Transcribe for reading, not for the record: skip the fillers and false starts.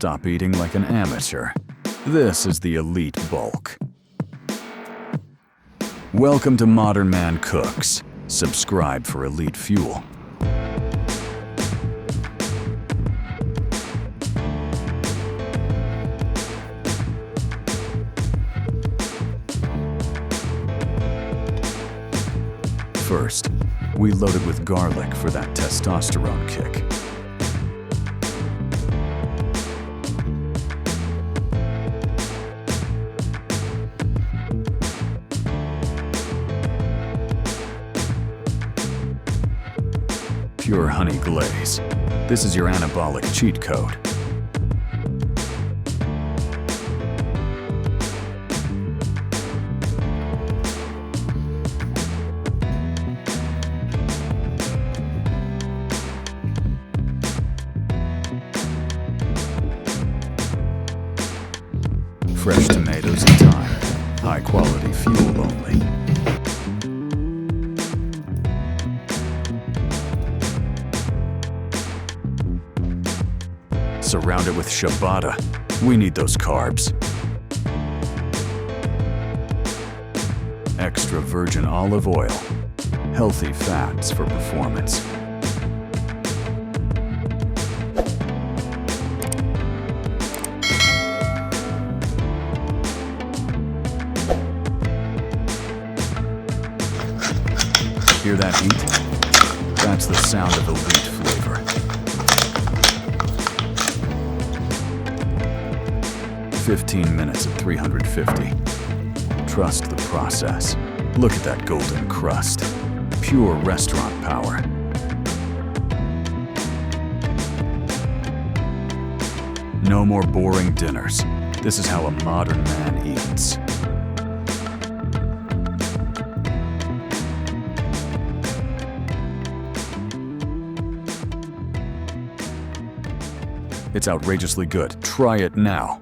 Stop eating like an amateur. This is the elite bulk. Welcome to Modern Man Cooks. Subscribe for elite fuel. First, we load it with garlic for that testosterone kick. Pure honey glaze. This is your anabolic cheat code. Fresh tomatoes and thyme. High quality fuel only. Surround it with ciabatta. We need those carbs. Extra virgin olive oil. Healthy fats for performance. Hear that heat? That's the sound of elite flavor. "15 minutes at 350. Trust the process. Look at that golden crust. Pure restaurant power. No more boring dinners. This is how a modern man eats. It's outrageously good. Try it now.